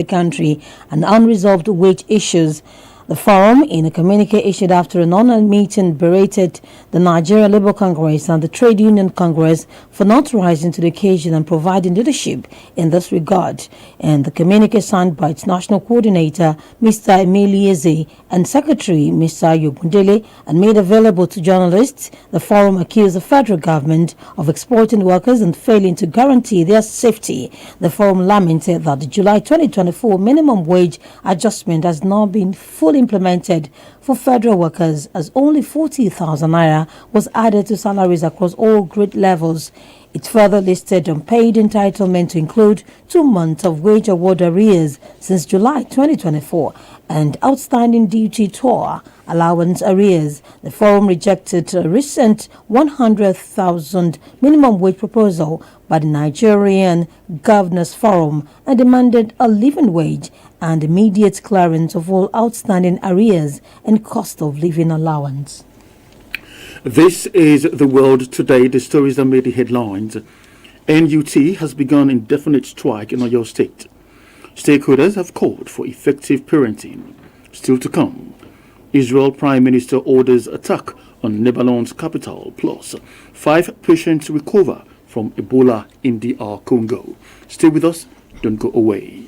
the country and unresolved wage issues. The forum, in a communique issued after an online meeting, berated the Nigeria Labour Congress and the Trade Union Congress for not rising to the occasion and providing leadership in this regard. And the communique signed by its national coordinator, Mr. Emilieze, and Secretary, Mr. Yogundele, and made available to journalists, the forum accused the federal government of exploiting workers and failing to guarantee their safety. The forum lamented that the July 2024 minimum wage adjustment has not been fully implemented for federal workers, as only 40,000 naira was added to salaries across all grade levels. It further listed unpaid entitlement to include 2 months of wage award arrears since July 2024 and outstanding duty tour allowance arrears. The forum rejected a recent 100,000 minimum wage proposal by the Nigerian Governors Forum and demanded a living wage and immediate clearance of all outstanding arrears and cost of living allowance. This is The World Today, the stories that made the headlines. NUT has begun indefinite strike in Oyo State. Stakeholders have called for effective parenting. Still to come, Israel Prime Minister orders attack on Lebanon's capital, plus 5 patients recover from Ebola in DR Congo. Stay with us, don't go away.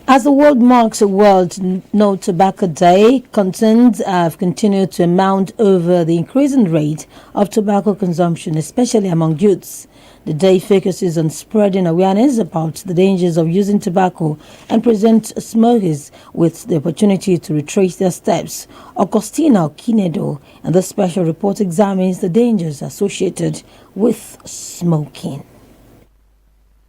As the world marks a World No Tobacco Day, concerns have continued to mount over the increasing rate of tobacco consumption, especially among youths. The day focuses on spreading awareness about the dangers of using tobacco and presents smokers with the opportunity to retrace their steps. Augustina Kinedo and the special report examines the dangers associated with smoking.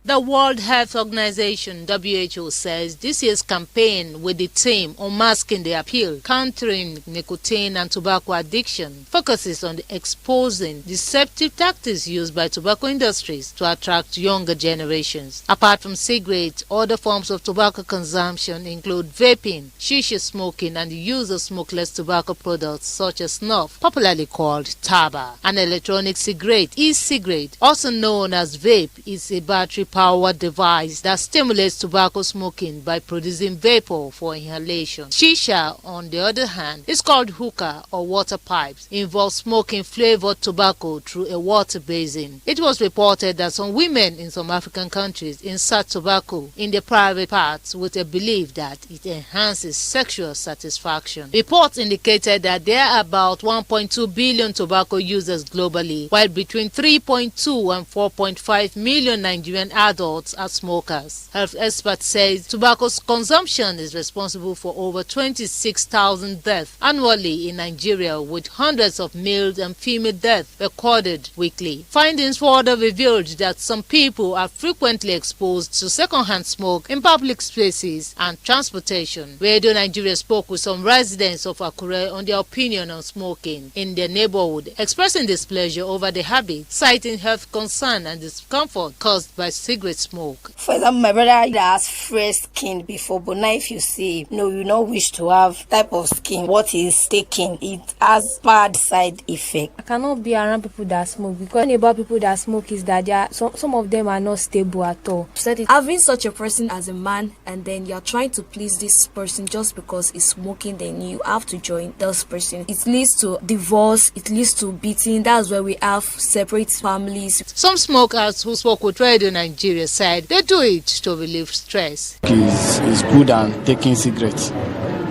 The World Health Organization, WHO, says this year's campaign with the theme Unmasking the Appeal, Countering Nicotine and Tobacco Addiction, focuses on exposing deceptive tactics used by tobacco industries to attract younger generations. Apart from cigarettes, other forms of tobacco consumption include vaping, shisha smoking, and the use of smokeless tobacco products such as snuff, popularly called taba. An electronic cigarette, e-cigarette, also known as vape, is a battery-powered device that stimulates tobacco smoking by producing vapor for inhalation. Shisha, on the other hand, is called hookah or water pipes. It involves smoking flavored tobacco through a water basin. It was reported that some women in some African countries insert tobacco in their private parts with a belief that it enhances sexual satisfaction. Reports indicated that there are about 1.2 billion tobacco users globally, while between 3.2 and 4.5 million Nigerian adults are smokers. Health experts say tobacco consumption is responsible for over 26,000 deaths annually in Nigeria, with hundreds of male and female deaths recorded weekly. Findings further revealed that some people are frequently exposed to secondhand smoke in public spaces and transportation. Radio Nigeria spoke with some residents of Akure on their opinion on smoking in their neighborhood, expressing displeasure over the habit, citing health concern and discomfort caused by cigarette smoke. For example, my brother has fresh skin before, but now if you see, no, you don't wish to have type of skin what he's taking, it has bad side effect. I cannot be around people that smoke, because the thing about people that smoke is that some of them are not stable at all. Having such a person as a man, and then you're trying to please this person just because he's smoking, then you have to join this person. It leads to divorce, it leads to beating. That's where we have separate families. Some smokers who spoke with Radio Nigeria said they do it to relieve stress. It's good than taking cigarettes,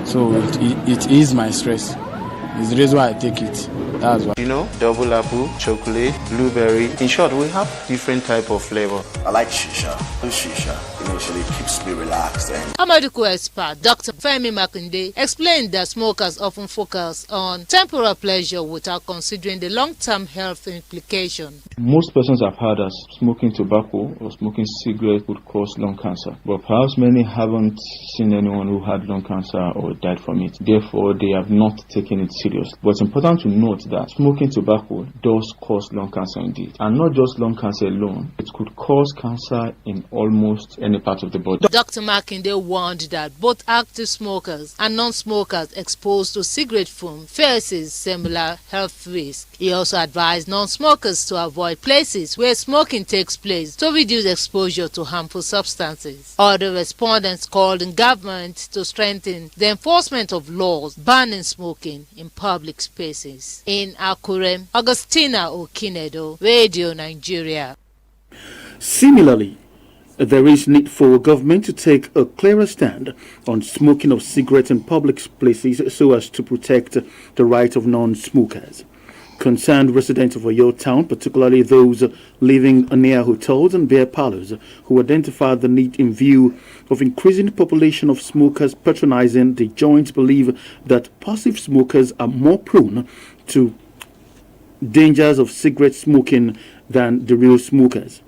so it is my stress. It's the reason why I take it. That's why. You know, double apple, chocolate, blueberry. In short, we have different type of flavor. I like shisha. Shisha initially keeps me relaxed. A medical expert, Dr. Femi Makinde, explained that smokers often focus on temporal pleasure without considering the long-term health implication. Most persons have heard that smoking tobacco or smoking cigarettes would cause lung cancer, but perhaps many haven't seen anyone who had lung cancer or died from it. Therefore, they have not taken it serious. But it's important to note that smoking tobacco does cause lung cancer indeed. And not just lung cancer alone, it could cause cancer in almost any part of the body. Dr. Makinde warned that both active smokers and non-smokers exposed to cigarette fume faces similar health risks. He also advised non-smokers to avoid places where smoking takes place to reduce exposure to harmful substances. Other respondents called on government to strengthen the enforcement of laws banning smoking in public spaces. In Akure, Augustina Okinedo, Radio Nigeria. Similarly, there is need for government to take a clearer stand on smoking of cigarettes in public places so as to protect the right of non-smokers. Concerned residents of Oyo town, particularly those living near hotels and beer parlors, who identified the need in view of increasing population of smokers patronizing the joints, believe that passive smokers are more prone to dangers of cigarette smoking than the real smokers.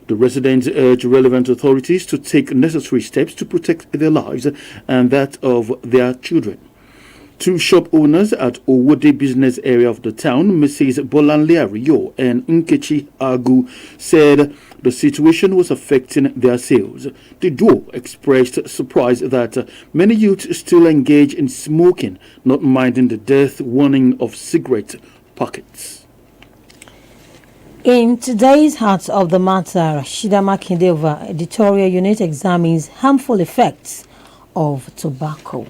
The residents urge relevant authorities to take necessary steps to protect their lives and that of their children. Two shop owners at Owode business area of the town, Mrs. Bolanle Rio and Nkechi Agu, said the situation was affecting their sales. The duo expressed surprise that many youths still engage in smoking, not minding the death warning of cigarette packets. In today's Heart of the Matter, Rashida Makinde of our editorial unit examines harmful effects of tobacco.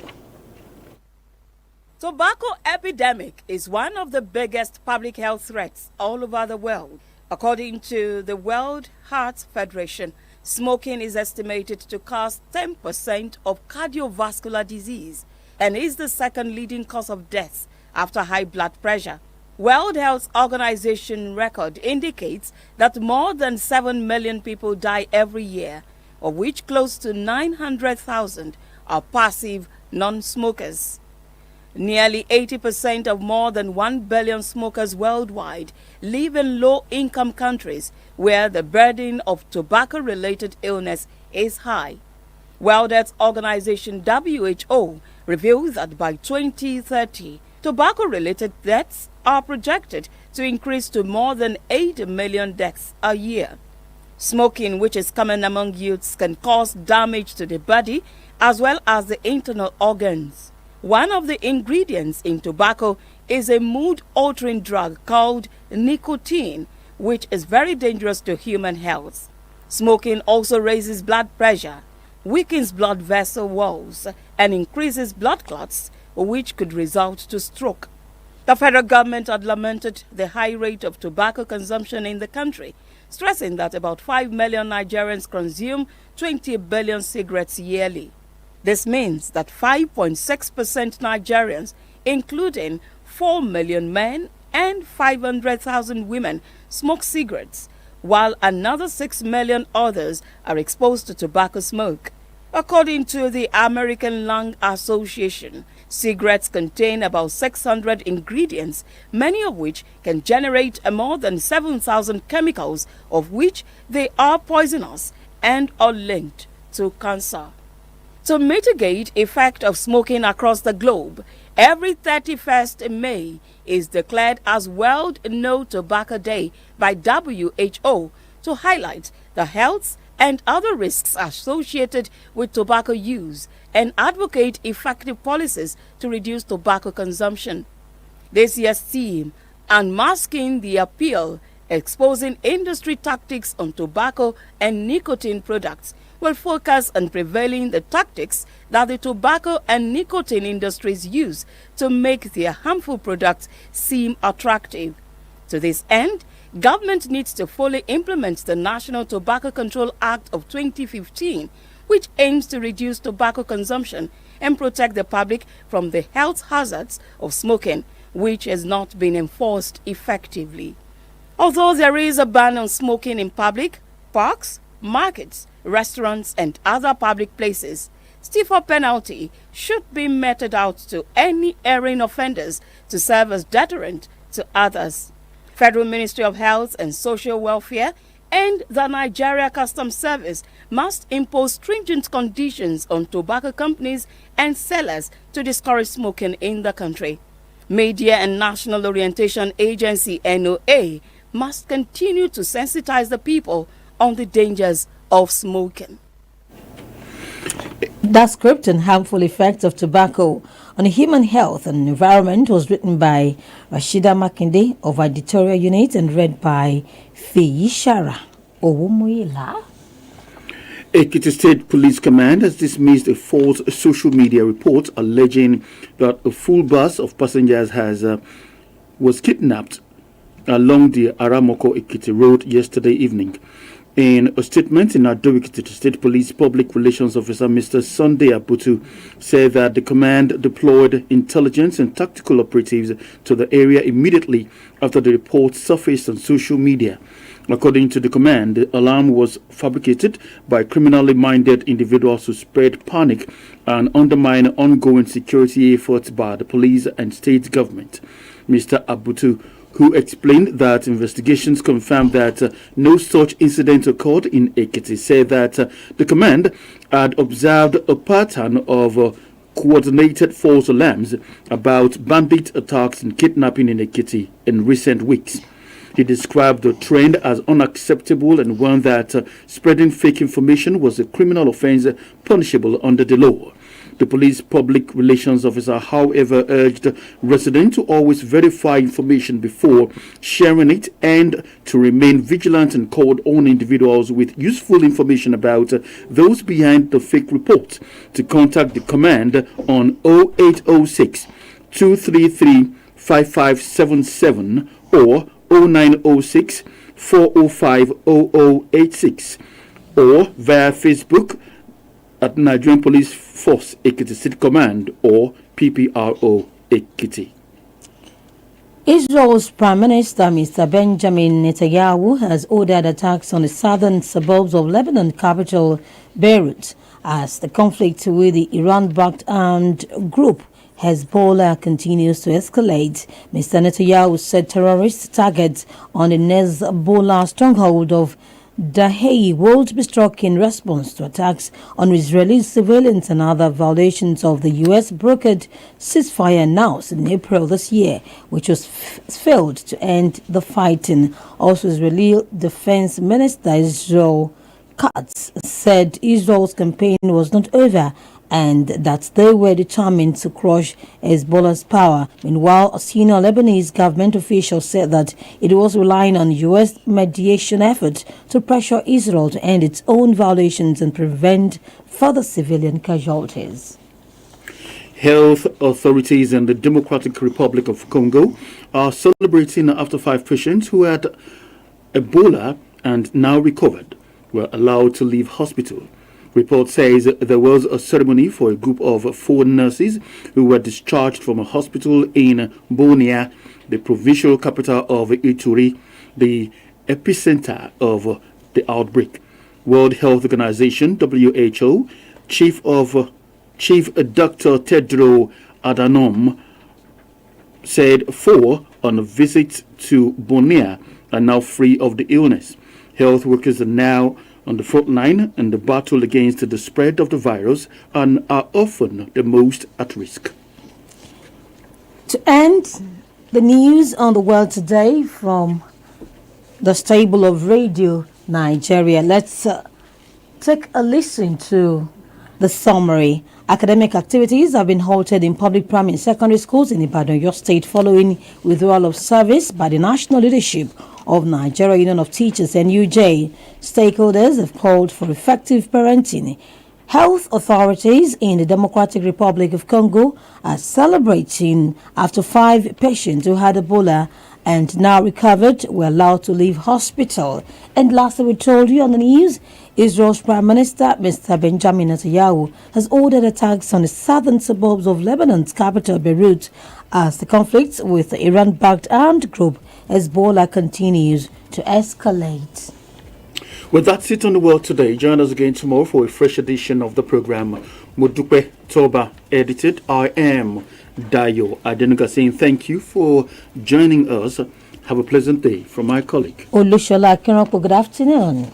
Tobacco epidemic is one of the biggest public health threats all over the world. According to the World Heart Federation, smoking is estimated to cause 10% of cardiovascular disease and is the second leading cause of death after high blood pressure. World Health Organization record indicates that more than 7 million people die every year, of which close to 900,000 are passive non-smokers. Nearly 80% of more than 1 billion smokers worldwide live in low-income countries where the burden of tobacco-related illness is high. World Health Organization WHO reveals that by 2030, tobacco-related deaths are projected to increase to more than 8 million deaths a year. Smoking, which is common among youths, can cause damage to the body as well as the internal organs. One of the ingredients in tobacco is a mood-altering drug called nicotine, which is very dangerous to human health. Smoking also raises blood pressure, weakens blood vessel walls, and increases blood clots, which could result to stroke. The federal government had lamented the high rate of tobacco consumption in the country, stressing that about 5 million Nigerians consume 20 billion cigarettes yearly. This means that 5.6% Nigerians, including 4 million men and 500,000 women, smoke cigarettes, while another 6 million others are exposed to tobacco smoke. According to the American Lung Association, cigarettes contain about 600 ingredients, many of which can generate more than 7,000 chemicals, of which they are poisonous and are linked to cancer. To mitigate effect of smoking across the globe, every 31st May is declared as World No Tobacco Day by WHO to highlight the health and other risks associated with tobacco use and advocate effective policies to reduce tobacco consumption. This year's theme, Unmasking the Appeal, exposing industry tactics on tobacco and nicotine products, will focus on prevailing the tactics that the tobacco and nicotine industries use to make their harmful products seem attractive. To this end, government needs to fully implement the National Tobacco Control Act of 2015, which aims to reduce tobacco consumption and protect the public from the health hazards of smoking, which has not been enforced effectively. Although there is a ban on smoking in public, parks, markets, restaurants, and other public places, stiffer penalty should be meted out to any erring offenders to serve as deterrent to others. Federal Ministry of Health and Social Welfare and the Nigeria Customs Service must impose stringent conditions on tobacco companies and sellers to discourage smoking in the country. Media and National Orientation Agency NOA must continue to sensitize the people on the dangers of smoking. That script and harmful effects of tobacco on human health and environment was written by Rashida Makinde of Editorial Unit and read by Fiyi Shara Owumoyela. Ekiti State Police Command has dismissed a false social media report alleging that a full bus of passengers was kidnapped along the Aramoko-Ekiti Road yesterday evening. In a statement in Ado-Ekiti, State Police Public Relations Officer Mr. Sunday Abutu said that the command deployed intelligence and tactical operatives to the area immediately after the report surfaced on social media. According to the command, the alarm was fabricated by criminally minded individuals who spread panic and undermine ongoing security efforts by the police and state government. Mr. Abutu, who explained that investigations confirmed that no such incident occurred in Ekiti, said that the command had observed a pattern of coordinated false alarms about bandit attacks and kidnapping in Ekiti in recent weeks. He described the trend as unacceptable and one that spreading fake information was a criminal offense punishable under the law. The police public relations officer, however, urged residents to always verify information before sharing it and to remain vigilant and called on individuals with useful information about those behind the fake report to contact the command on 0806 233 5577 or 0906 405 0086 or via Facebook at Nigerian Police Force Ekiti State Command or PPRO Ekiti. Israel's Prime Minister Mr. Benjamin Netanyahu has ordered attacks on the southern suburbs of Lebanon capital Beirut as the conflict with the Iran-backed armed group Hezbollah continues to escalate. Mr. Netanyahu said terrorist targets on the Hezbollah stronghold of Dahei will be struck in response to attacks on Israeli civilians and other violations of the U.S. brokered ceasefire announced in April this year, which was failed to end the fighting. Also, Israeli Defense Minister Israel Katz said Israel's campaign was not over and that they were determined to crush Hezbollah's power. Meanwhile, a senior Lebanese government official said that it was relying on U.S. mediation efforts to pressure Israel to end its own violations and prevent further civilian casualties. Health authorities in the Democratic Republic of Congo are celebrating after 5 patients who had Ebola and now recovered were allowed to leave hospital. Report says there was a ceremony for a group of 4 nurses who were discharged from a hospital in Bunia, the provincial capital of Ituri, the epicenter of the outbreak. World Health Organization (WHO) Chief Dr. Tedros Adhanom said 4 on a visit to Bunia are now free of the illness. Health workers are now on the front line in the battle against the spread of the virus and are often the most at risk. To end the news on the world today from the stable of Radio Nigeria, let's take a listen to the summary. Academic activities have been halted in public primary and secondary schools in Ibadan, Oyo State, following withdrawal of service by the national leadership of Nigeria Union of Teachers (NUJ). Stakeholders have called for effective parenting. Health authorities in the Democratic Republic of Congo are celebrating after 5 patients who had Ebola and now recovered were allowed to leave hospital. And lastly, we told you on the news, Israel's Prime Minister, Mr. Benjamin Netanyahu, has ordered attacks on the southern suburbs of Lebanon's capital, Beirut, as the conflict with the Iran-backed armed group Hezbollah continues to escalate. Well, that's it on the world today. Join us again tomorrow for a fresh edition of the program. Modupe Toba edited. I am Dayo Adenuga saying thank you for joining us. Have a pleasant day from my colleague. Olushola Kiranpo, good afternoon.